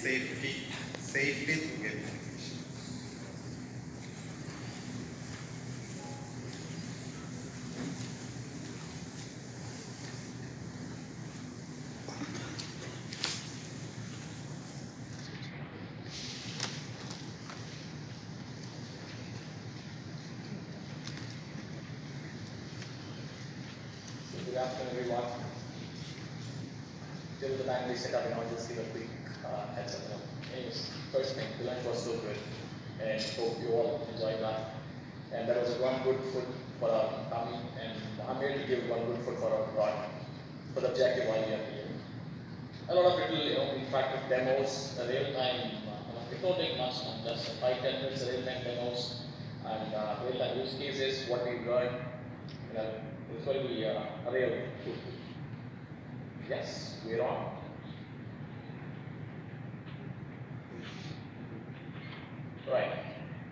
safely through gamification. Good afternoon, everyone. Till the time we set up, I'll just give a quick heads up. Anyways, first thing, the lunch was so good, and hope you all enjoyed that. And that was one good food for our tummy, and I'm here to give one good food for our God, for the objective while we are here. A lot of little, interactive demos, real-time. It don't take much time, just 5-10 minutes, real-time demos, and real-time use cases, what we learned. It's going to be a real good. Yes, we're on. Right.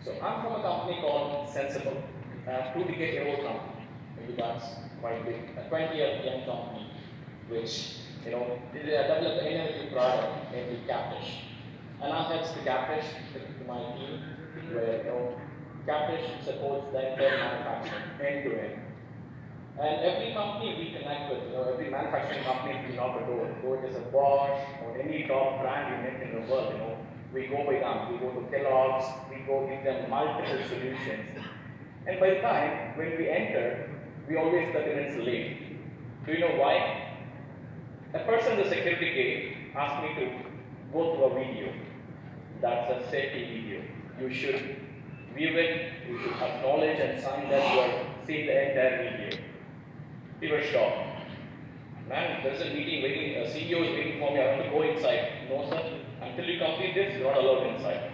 So I'm from a company called Sensible, a 2-decade-old company. Maybe that's quite big. A 20-year young company, which developed an innovative product named Kaptiche. And I'm heads to Kaptiche, to my team, where Kaptiche supports the entire manufacturing end to end. And every company we connect with, every manufacturing company we knock the door, whether it is a Bosch or any top brand you make in the world, we go by them. We go to Kellogg's, we go give them multiple solutions. And by the time when we enter, we always 30 minutes late. Do you know why? A person at the security gate asked me to go through a video. That's a safety video. You should view it, you should acknowledge and sign that you are seeing the entire video. We were shocked. Man, there's a meeting waiting, a CEO is waiting for me, I want to go inside. No sir, until you complete this, you're not allowed inside.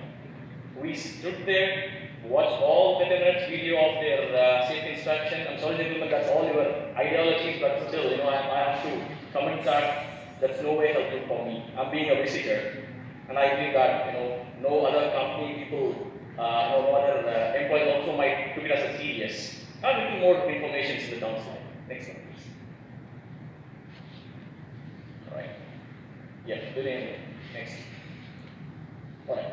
We stood there, watched all the 10 minutes video of their safety instruction. I'm sorry gentlemen, that's all your ideologies, but still, I have to come inside. That's no way helpful for me. I'm being a visitor. And I believe that, no other company people, no other employees also might took it as a serious. Now a little more information in the downside. Next one, please. All right. Yeah, next. All right.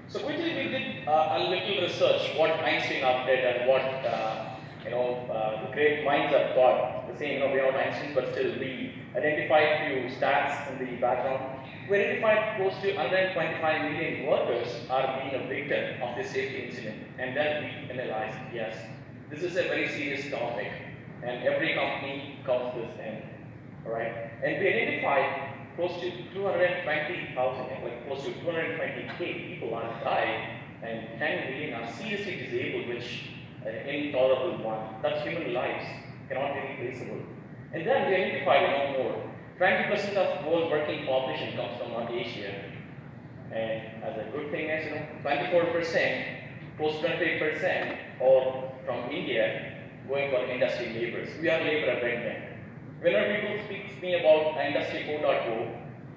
So quickly we did a little research what Einstein did and what the great minds have thought. The same, we are not Einstein, but still we identified few stats in the background. We identified close to 125 million workers are being a victim of this safety incident, and then we analyzed, yes, this is a very serious topic. And every company counts this in, right? And we identified close to 220,000, like close to 220K people are dying, and 10 million are seriously disabled, which intolerable one. That's human lives, cannot be replaceable. And then we identified more. 20% of world working population comes from Asia. And as a good thing is, 24%, close to 28% are from India, going for industry laborers. We are labor abundant. Whenever people speak to me about industry 4.0,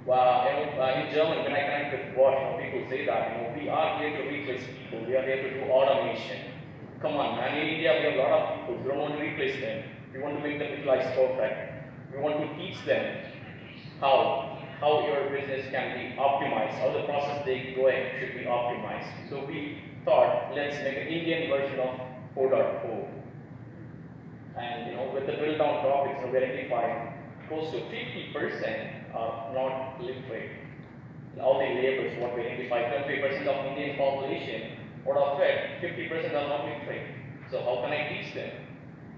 in German, when I connect with Bosch, people say that we are here to replace people. We are here to do automation. Come on, man. In India, we have a lot of people. We don't want to replace them. We want to make them lives perfect. We want to teach them how your business can be optimized, how the process they going should be optimized. So we thought, let's make an Indian version of 4.0. And with the drill down topics, we identified close to 50% are not literate. All the labels, what we identified, 20% of Indian population, out of it, 50% are not literate. So how can I teach them?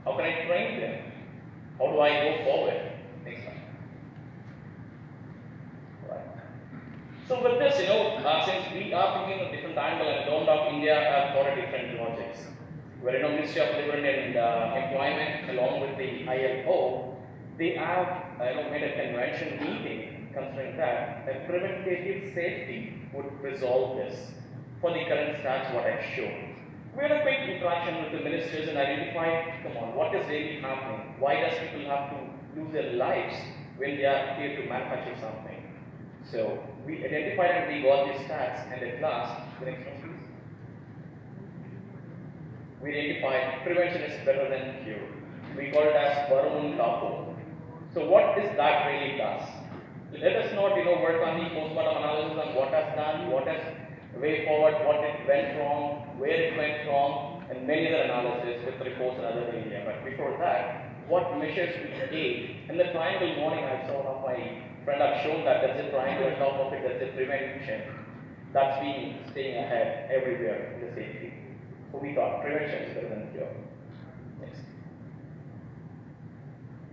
How can I train them? How do I go forward? Next slide. Right. So with this, since we are thinking of different angle and don't of India have got a different logics. Where Ministry of Labor and Employment, along with the ILO, they have made a convention meeting considering that a preventative safety would resolve this for the current stats what I've shown. We had a quick interaction with the ministers and identified, what is really happening? Why does people have to lose their lives when they are here to manufacture something? So we identified and we got these stats, and at last, the next one please. We identified prevention is better than cure. We call it as Varun Kapo. So what is that really does? Let us not work on the postmortem analysis on what has done, what has way forward, what it went wrong, where it went wrong, and many other analysis with reports and other area. But before that, what measures we take. In the triangle morning, I saw one of my friend have shown that there's a triangle on top of it, there's a prevention. That's been staying ahead everywhere in the safety. So we thought prevention is better than cure. Next.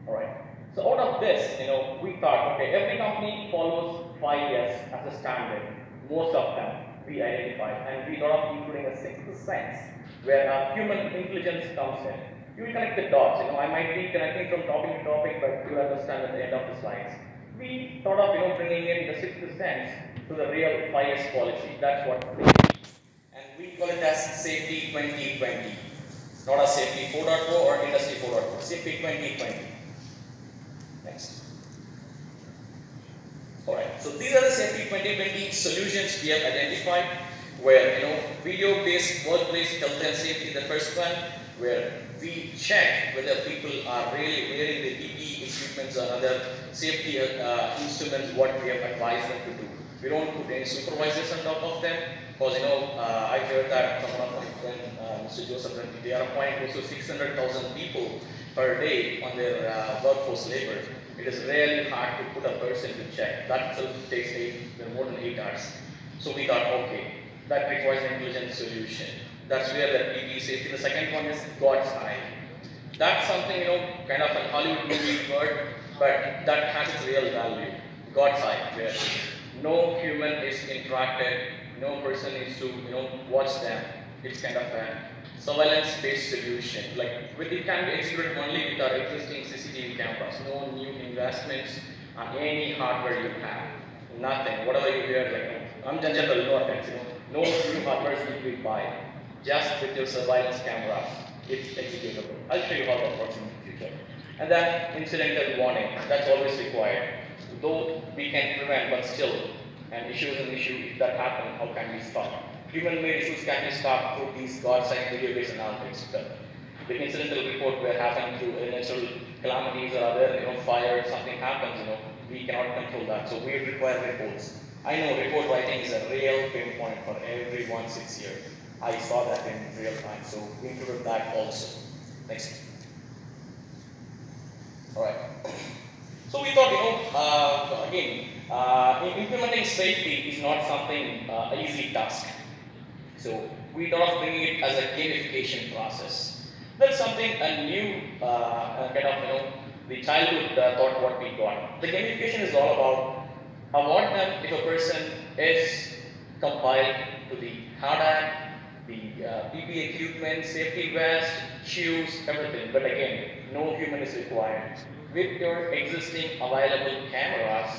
Alright. So out of this, we thought, okay, every company follows 5 years as a standard. Most of them we identified, and we thought of including a sixth sense where our human intelligence comes in. You will connect the dots. I might be connecting from topic to topic, but you will understand at the end of the slides. We thought of bringing in the sixth sense to the real 5 years policy. That's what we do. And we call it as Safety 2020. Not as Safety 4.0 or Industry 4.0. Safety 2020. Next. Alright, so these are the Safety 2020 solutions we have identified, where video-based workplace health and safety is the first one, where we check whether people are really wearing the PPE equipments or other safety instruments what we have advised them to do. We don't put any supervisors on top of them, because I heard that from one of my friend, Mr. Joseph, they are appointing close to 600,000 people per day on their workforce labor. It is really hard to put a person to check. That itself takes more than 8 hours. So we thought, okay, that requires an intelligent solution. That's where the PPE safety. The second one is God's eye. That's something, kind of a Hollywood movie word, but that has its real value. God's eye, where no human is interacted, no person needs to, watch them. It's kind of a surveillance-based solution. Like, it can be executed only with our existing CCTV cameras. No new investments on any hardware you have. Nothing. Whatever you hear, I'm general, no offense, no new hardware need to be buy. Just with your surveillance cameras, it's executable. I'll show you how that works in the future. And then incidental warning, that's always required. Though we can prevent, but still, an issue is an issue. If that happens, how can we stop? Human-made issues can be stopped through these God-side video-based analytics. The incidental report where happening through natural calamities or other, fire, something happens, we cannot control that. So we require reports. I know report writing is a real pain point for everyone 6 years. I saw that in real time, so we included that also. Next. Alright. So we thought, implementing safety is not something an easy task. So we thought of bringing it as a gamification process. That's something a new the childhood thought what we got. The gamification is all about award them if a person is compiled to the hard hat, the PPE equipment, safety vest, shoes, everything. But again, no human is required. With your existing available cameras,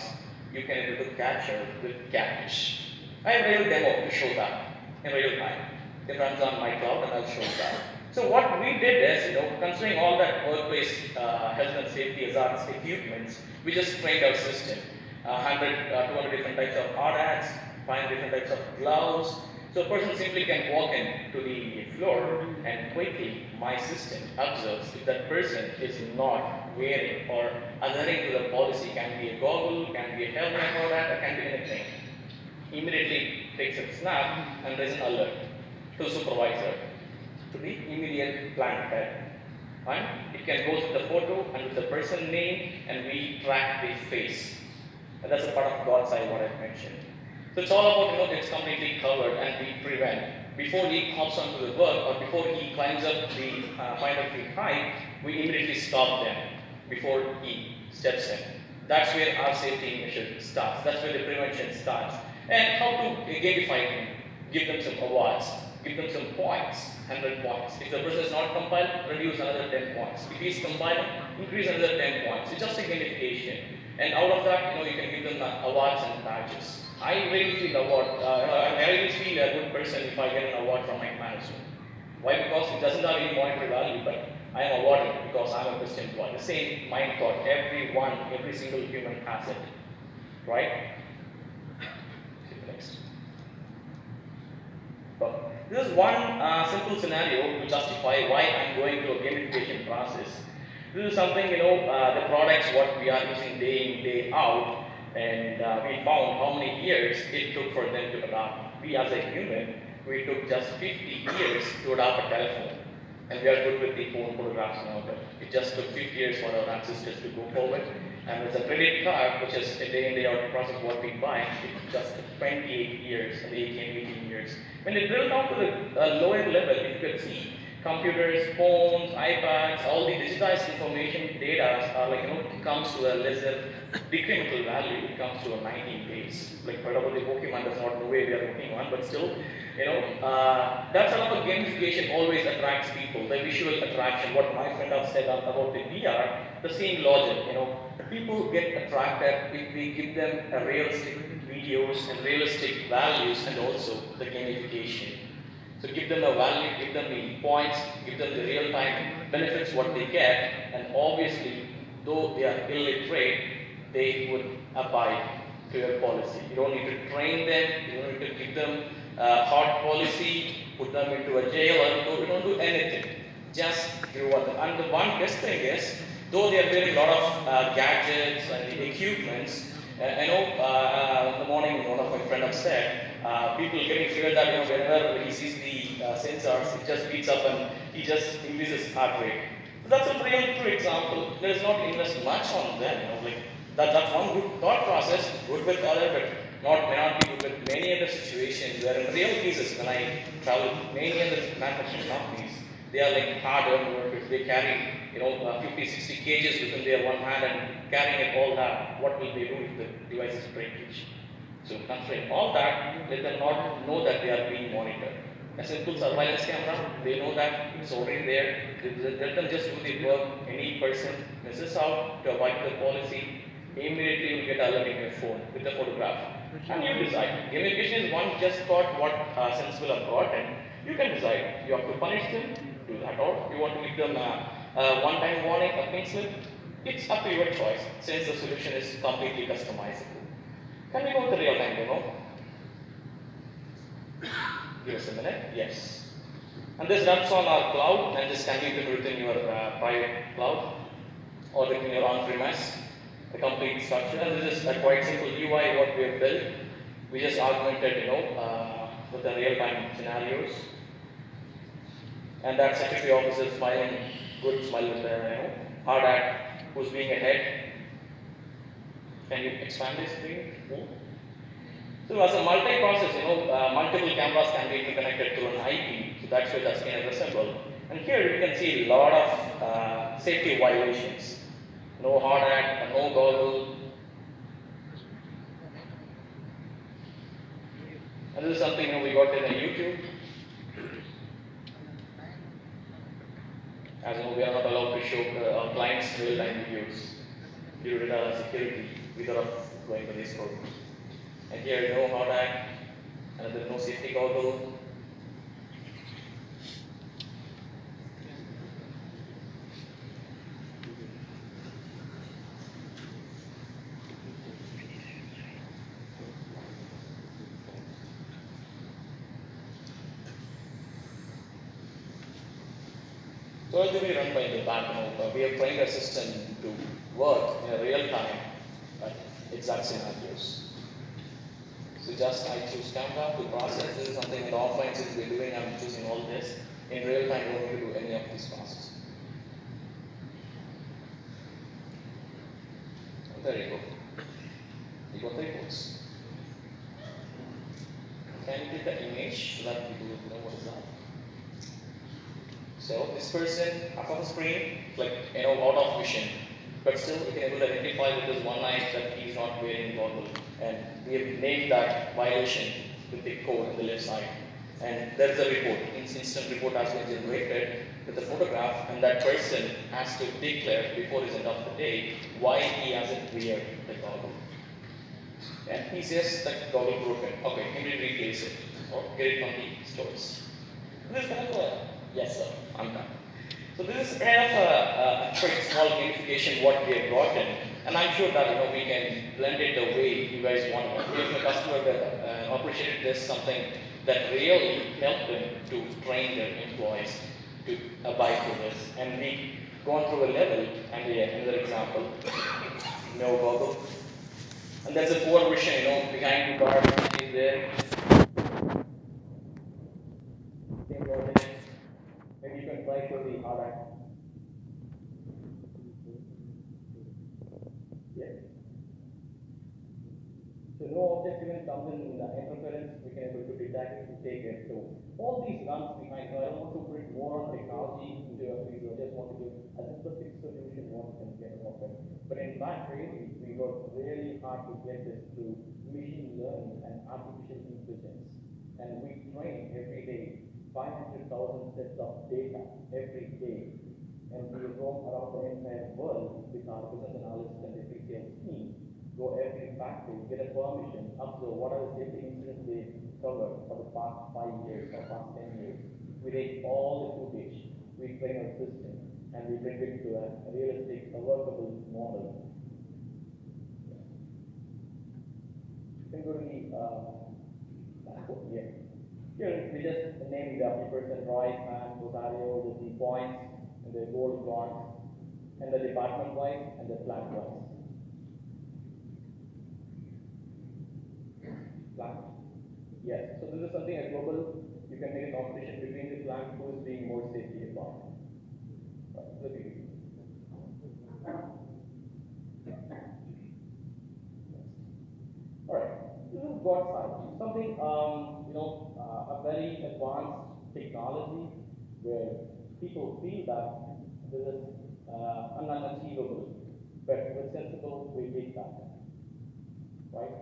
you can able to capture with Kaptiche. I have a real demo to show that in real time. It runs on my cloud and I'll show that. So what we did is, considering all that workplace health and safety hazardous equipments, we just trained our system. 200 different types of hard hats, 5 different types of gloves. So a person simply can walk in to the floor and quickly my system observes if that person is not wearing or adhering to the policy. Can be a goggle, can be a helmet or that, or can be anything. Immediately takes a snap and there is an alert to the supervisor, to the immediate plant head. And it can go with the photo and with the person name, and we track the face. And that's a part of God's eye what I mentioned. So it's all about, it's completely covered and we prevent. Before he hops onto the work or before he climbs up the 500 feet height, we immediately stop them before he steps in. That's where our safety measure starts. That's where the prevention starts. And how to gamify them, give them some awards, give them some points, 100 points. If the person is not compiled, reduce another 10 points. If he is compiled, increase another 10 points. It's just a gamification. And out of that, you can give them awards and badges. I really feel I really feel a good person if I get an award from my manager. Why? Because it doesn't have any monetary value, but I am awarded because I'm a Christian employee. The same mind thought, every single human has it. Right? Next. So, this is one simple scenario to justify why I'm going through a gamification process. This is something, the products what we are using day in, day out. And we found how many years it took for them to adopt. We as a human, we took just 50 years to adopt a telephone. And we are good with the phone photographs now, but it just took 50 years for our ancestors to go forward. And there's a credit card, which is a day in, day out process what we buy. It just took 28 years, 18 years. When they drill down to the lower level, you can see computers, phones, iPads, all the digitized information data are like, comes to a lesser decremental value. It comes to a 19 days. Like, whatever the Pokemon does not know where we are working on, but still, that sort of a gamification always attracts people. The visual attraction, what my friend has said about the VR, the same logic, people get attracted if we give them a realistic videos and realistic values and also the gamification. So give them a value, give them the points, give them the real-time benefits what they get, and obviously, though they are illiterate, they would abide to your policy. You don't need to train them, you don't need to give them a hard policy, put them into a jail, or you don't do anything. Just do what. And the one best thing is, though they are wearing a lot of gadgets and the equipments, in the morning, one of my friends said, people getting feared that whenever he sees the sensors, it just beats up and he just increases heart rate. So that's a real true example. There is not invest much on them. That's one good thought process, good with other, but may not be good with many other situations where in real cases, when I travel many other manufacturing companies, they are like hard-earned workers. They carry 50, 60 kgs within their one hand and carrying it all that. What will they do if the device is breakage? So considering all that, let them not know that they are being monitored. A simple surveillance camera, they know that it's already there. Let them just do the work. Any person misses out to avoid the policy, immediately you will get alert in your phone with the photograph. And you decide. Gamification is one just thought what sensible approach, and you can decide. You have to punish them, do that, or you want to give them a one-time warning, a pink slip. It's up to your choice, since the solution is completely customizable. Can we go to the real time demo? Give us a minute. Yes. And this runs on our cloud, and this can be built within your private cloud or within your on-premise. The complete structure. And this is a quite simple UI what we have built. We just augmented, with the real-time scenarios. And that secretary officer smiling, good smile with the hard hat, who's being ahead. Can you expand this screen? So as a multi-process, multiple cameras can be interconnected to an IP, so that's where that's going to resemble. And here you can see a lot of safety violations. No hard hat, no goggle. And this is something we got in YouTube. As you know, we are not allowed to show our clients real-time videos due to the security without going to this code. And here, no hard hat, and there's no safety goggle. So it will be run by the background. We have trained our system to work in a real time at exact scenarios. So just I choose camera to process. This is something in offline since we're doing. I'm choosing all this. In real time, we don't need to do any of these processes. There you go. You got the reports. Can you click the image so that people will know what is that? So this person up on the screen, like out of vision, but still you can able to identify with this one eye that he is not wearing goggle, and we have named that violation with the code on the left side. And there is a report, instant report has been generated with the photograph, and that person has to declare before the end of the day why he hasn't wear the goggle. And he says that goggle broken. Okay, immediately replace it or get it from the stores. This is kind of a yes sir, I'm done. So this is kind of a pretty small gamification what we have brought in, and I'm sure that we can blend it the way you guys want it. If the customer that appreciated this something that really helped them to train their employees to abide to this, and we gone through a level, and another example, no goggle, And that's a core vision, behind the bar is there. Maybe you can try for the hard act. Yeah. So no object even comes in the interference, we can able to detect it to take it. So all these runs behind, so I don't want to put more on technology into a video, I just want to give a simplistic solution what we can get of it. But in fact, really, we worked really hard to get this through machine learning and artificial intelligence. And we train every day 500,000 sets of data every day. And we roam around the entire world with our business analysts and the pre-sales team. Go every factory, get a permission, observe what are the safety incidents they covered for the past 5 years or past 10 years. We take all the footage, we train our system, and we bring it to a realistic, a workable model. You can go to the dashboard here. Here we just name the person, Roy, and Rosario, with the points, and the gold bonds, and the department wise and the plant wise. Plant. Yes, so this is something a global, you can make a competition between the plant who is being more safety involved. Alright, this is God side. Something, a very advanced technology where people feel that this is unachievable, but with sensible we take that. Right?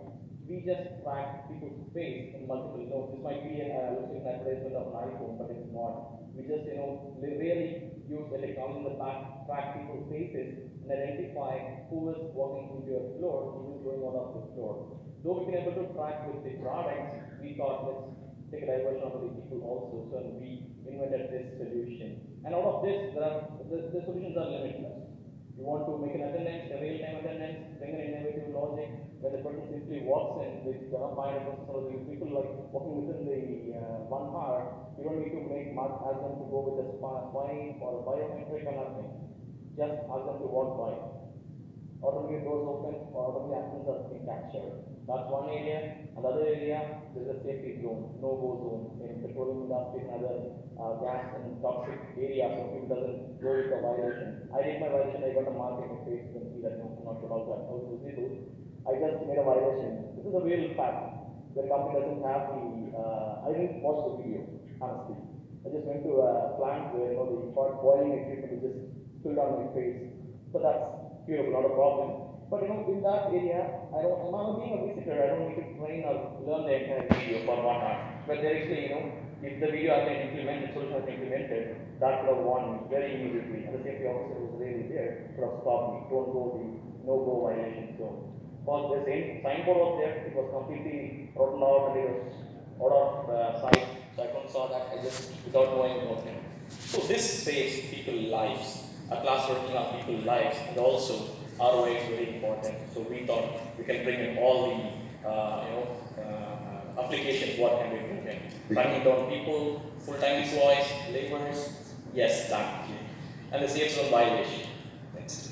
We just track people's face in multiple nodes. This might be an advertisement of an iPhone, but it's not. We just, really use the technology in the back, track people's faces and identify who is walking into your floor, who is going out of the floor. Though we can able to track with the products, we thought let's take a diversion of the people also. So we invented this solution. And out of this, the solutions are limitless. You want to make an attendance, a real-time attendance, bring an innovative logic, where the person simply walks in with 500% of the people like walking within the 1 hour. You don't need to ask them to go with a spine or a biometric or nothing. Just ask them to walk by. Automatic doors open, or automatic actions are being captured. That's one area. Another area, there's a safety zone, no-go zone. In petroleum industry and other gas and toxic areas, so people doesn't go with a violation. I did my violation, I got a mark in my face, you can see that, I'm not sure how that was visible. I just made a violation. This is a real fact. The company doesn't have the, I didn't watch the video, honestly. I just went to a plant where, the hot boiling equipment is just spilled on my face. So that's curable, not a problem. But in that area, I'm not being a visitor, I don't need to train or learn the entire video for 1 hour. But there is if the video has been implemented, solution has been implemented, that could have won very immediately. And the safety officer was really there, could have stopped me, don't go the no-go violation zone. For the same signboard was there, it was completely rotten out and it was out of sight. So I couldn't saw that, I just without knowing about him. So this saves people's lives, a class working on people's lives, and also ROI is very important. So we thought we can bring in all the applications what can be bring in. Cutting down people, full-time employees, laborers, yes, that. And the safe zone violation. Next.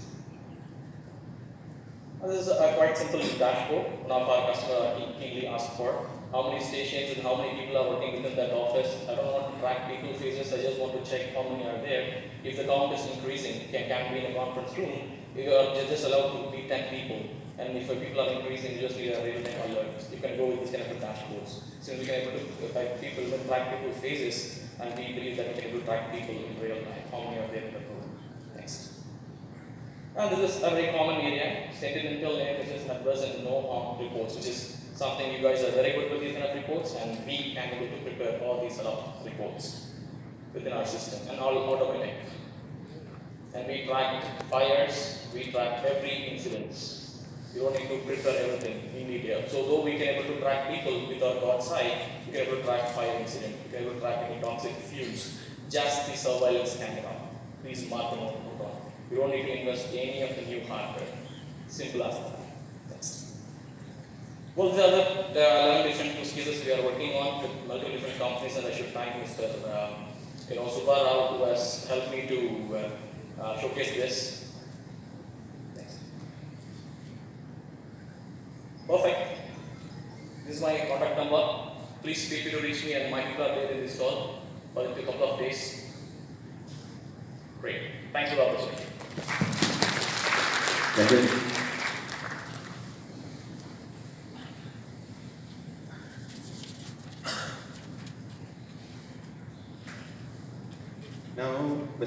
And this is a quite simple dashboard. One of our customers keenly asked for how many stations and how many people are working within that office. I don't want to track people's faces, I just want to check how many are there. If the count is increasing, can be in a conference room, you are just allowed to be 10 people. And if people are increasing, you just need a real-time alert. You can go with this kind of dashboards. Since we can able to track people, track people's faces, and we believe that we can able to track people in real time. How many are there in the room? Next. And this is a very common area. Sentimental analysis and adverse and no harm reports, which is something you guys are very good with these kind of reports, and we can able to prepare all these sort of reports within our system and all automatic. And we track fires, we track every incident. You don't need to prepare everything in detail. So though we can able to track people with our God side, we can able to track fire incident, we can able to track any toxic fuels, just the surveillance camera. Please mark them on. You don't need to invest any of the new hardware. Simple as that. Next. Well, these are the 11 different use cases we are working on with multiple different companies, and I should thank Mr. Subbarao, who has helped me to showcase this. Next. is my contact number. Please feel free to reach me, and my people are there in this stall for a couple of days. Great. Thanks for the opportunity. Thank you. Now, Mr.